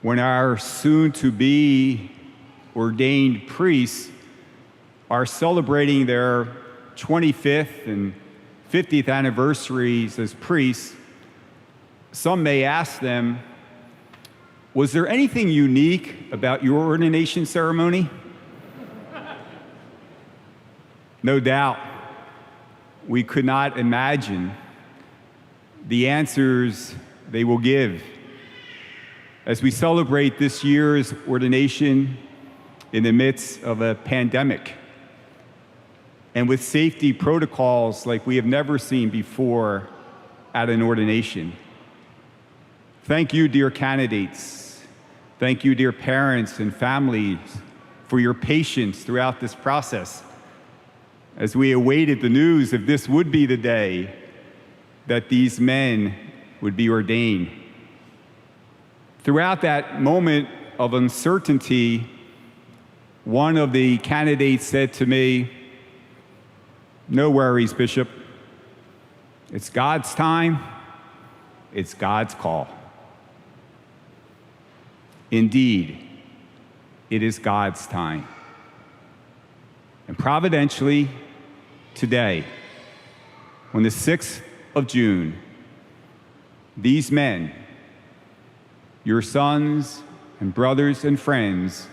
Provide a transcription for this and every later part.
when our soon-to-be ordained priests are celebrating their 25th and 50th anniversaries as priests, some may ask them, was there anything unique about your ordination ceremony? No doubt, we could not imagine the answers they will give as we celebrate this year's ordination in the midst of a pandemic and with safety protocols like we have never seen before at an ordination. Thank you, dear candidates. Thank you, dear parents and families, for your patience throughout this process as we awaited the news if this would be the day that these men would be ordained. Throughout that moment of uncertainty, one of the candidates said to me, "No worries, Bishop. It's God's time. It's God's call." Indeed, it is God's time. And providentially, today, on the 6th of June, these men, your sons and brothers and friends,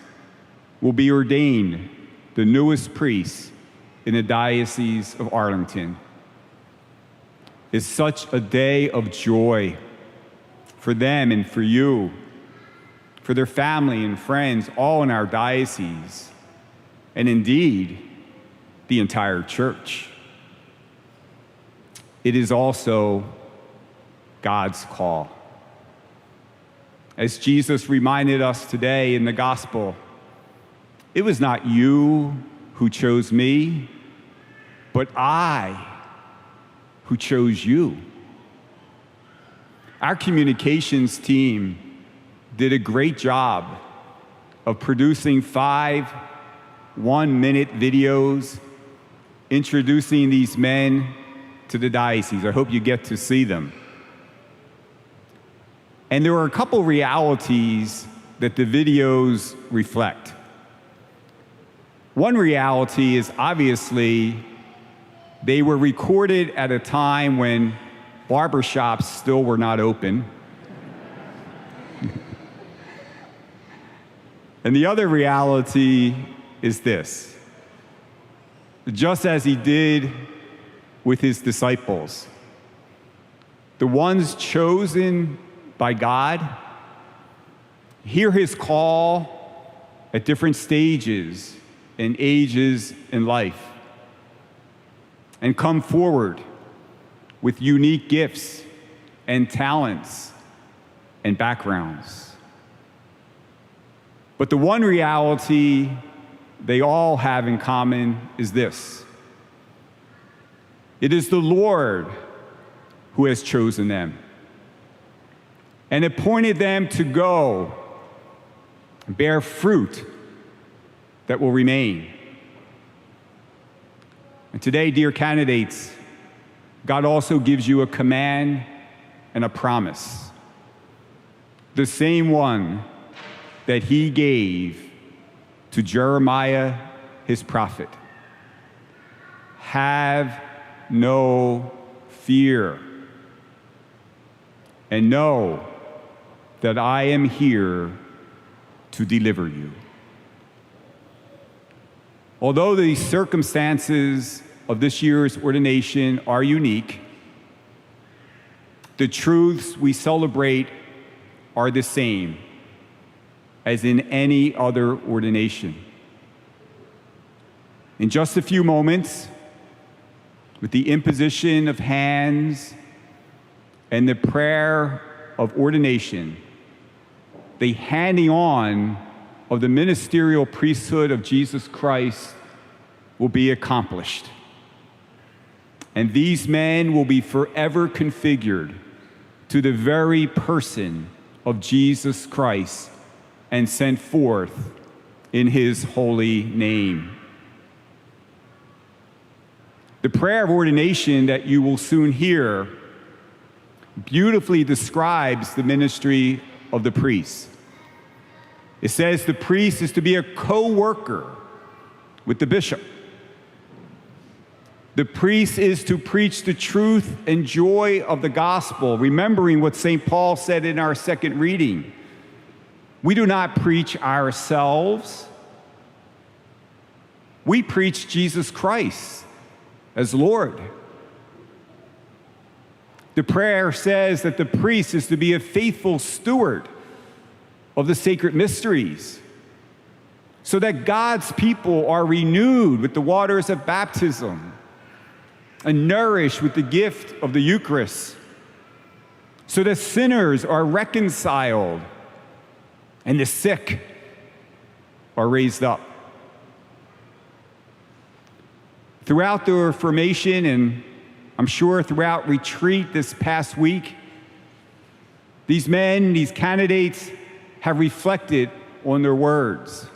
will be ordained the newest priests in the Diocese of Arlington. It's such a day of joy for them and for you, for their family and friends, all in our diocese, and indeed, the entire church. It is also God's call. As Jesus reminded us today in the gospel, it was not you who chose me, but I who chose you. Our communications team did a great job of producing 5 one-minute videos introducing these men to the diocese. I hope you get to see them. And there are a couple realities that the videos reflect. One reality is obviously they were recorded at a time when barbershops still were not open. And the other reality is this: just as he did with his disciples, the ones chosen by God hear his call at different stages and ages in life and come forward with unique gifts and talents and backgrounds. But the one reality they all have in common is this: it is the Lord who has chosen them and appointed them to go and bear fruit that will remain. And today, dear candidates, God also gives you a command and a promise, the same one that he gave to Jeremiah, his prophet. Have no fear, and know that I am here to deliver you. Although the circumstances of this year's ordination are unique, the truths we celebrate are the same as in any other ordination. In just a few moments, with the imposition of hands and the prayer of ordination, the handing on of the ministerial priesthood of Jesus Christ will be accomplished. And these men will be forever configured to the very person of Jesus Christ and sent forth in his holy name. The prayer of ordination that you will soon hear beautifully describes the ministry of the priest. It says the priest is to be a co-worker with the bishop. The priest is to preach the truth and joy of the gospel, remembering what St. Paul said in our second reading. We do not preach ourselves. We preach Jesus Christ as Lord. The prayer says that the priest is to be a faithful steward of the sacred mysteries, so that God's people are renewed with the waters of baptism and nourished with the gift of the Eucharist, so that sinners are reconciled and the sick are raised up. Throughout the Reformation, and I'm sure throughout retreat this past week, these men, these candidates, have reflected on their words.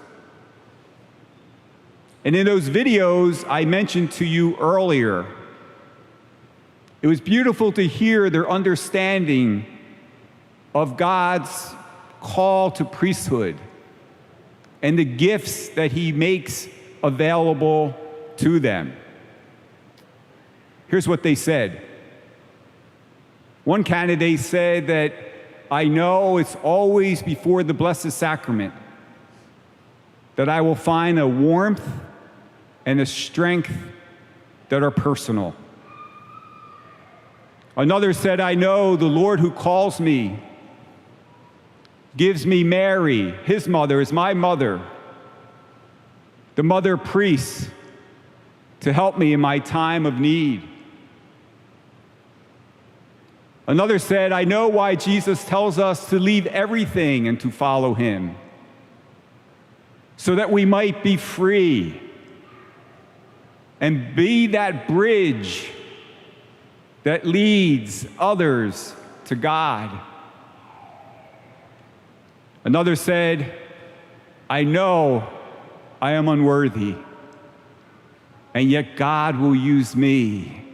And in those videos I mentioned to you earlier, it was beautiful to hear their understanding of God's call to priesthood and the gifts that He makes available to them. Here's what they said. One candidate said that, "I know it's always before the Blessed Sacrament that I will find a warmth and a strength that are personal." Another said, "I know the Lord who calls me gives me Mary, His mother, is my mother, the mother priest, to help me in my time of need." Another said, "I know why Jesus tells us to leave everything and to follow Him, so that we might be free and be that bridge that leads others to God." Another said, "I know I am unworthy, and yet God will use me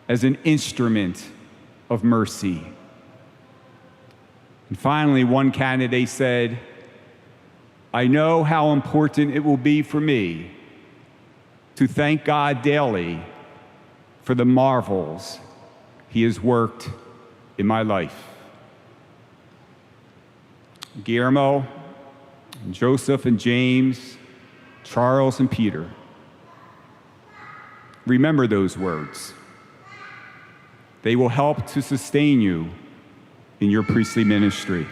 as an instrument of mercy." And finally, one candidate said, "I know how important it will be for me to thank God daily for the marvels He has worked in my life." Guillermo, and Joseph and James, Charles and Peter, remember those words. They will help to sustain you in your priestly ministry.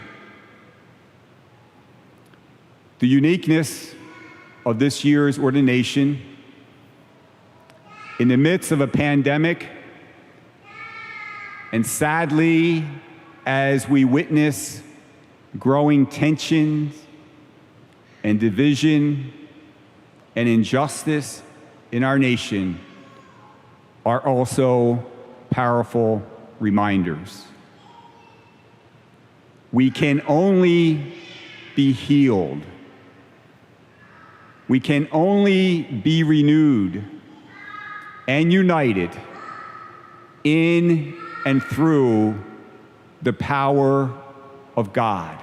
The uniqueness of this year's ordination, in the midst of a pandemic, and sadly, as we witness growing tensions and division and injustice in our nation, are also powerful reminders. We can only be healed. We can only be renewed and united in and through the power of God.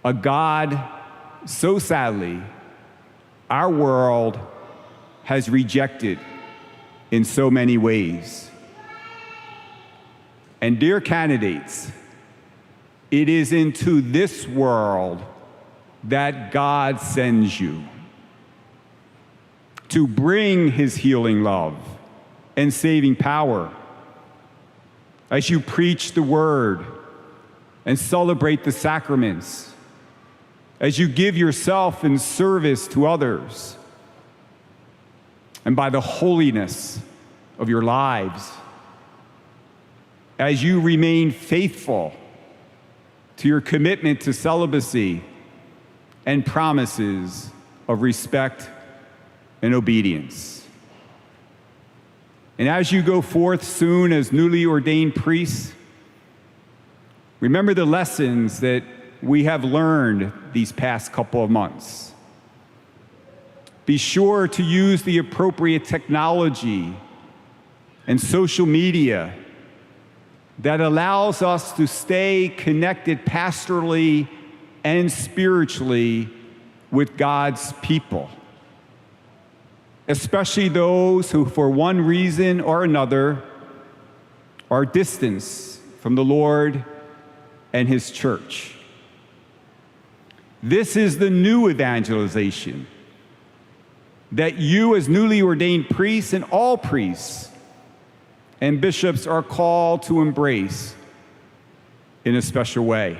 A God, so sadly, our world has rejected in so many ways. And dear candidates, it is into this world that God sends you to bring His healing love and saving power as you preach the word and celebrate the sacraments, as you give yourself in service to others, and by the holiness of your lives, as you remain faithful to your commitment to celibacy and promises of respect and obedience. And as you go forth soon as newly ordained priests, remember the lessons that we have learned these past couple of months. Be sure to use the appropriate technology and social media that allows us to stay connected pastorally and spiritually with God's people, especially those who, for one reason or another, are distanced from the Lord and his church. This is the new evangelization that you, as newly ordained priests, and all priests and bishops are called to embrace in a special way.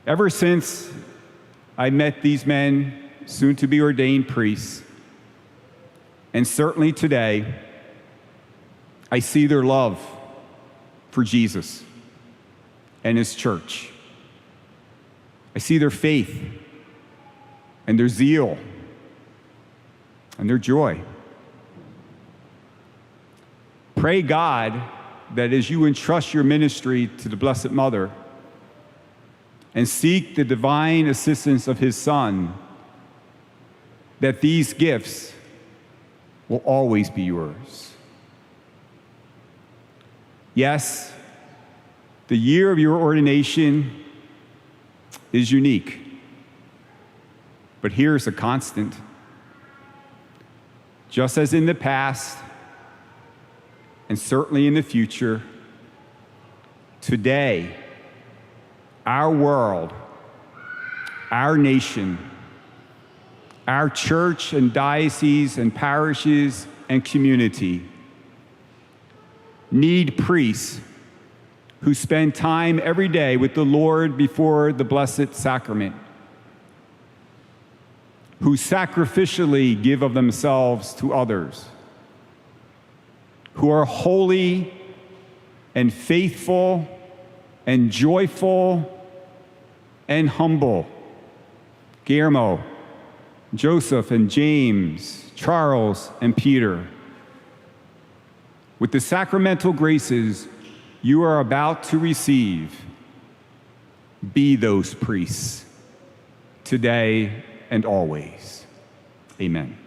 Ever since I met these men, soon to be ordained priests, and certainly today, I see their love for Jesus and his church. I see their faith and their zeal and their joy. Pray God that as you entrust your ministry to the Blessed Mother and seek the divine assistance of his Son, that these gifts will always be yours. Yes, the year of your ordination is unique, but here's a constant. Just as in the past, and certainly in the future, today, our world, our nation, our church and diocese and parishes and community need priests who spend time every day with the Lord before the Blessed Sacrament, who sacrificially give of themselves to others, who are holy and faithful and joyful and humble. Guillermo, Joseph and James, Charles and Peter. With the sacramental graces you are about to receive, be those priests today and always. Amen.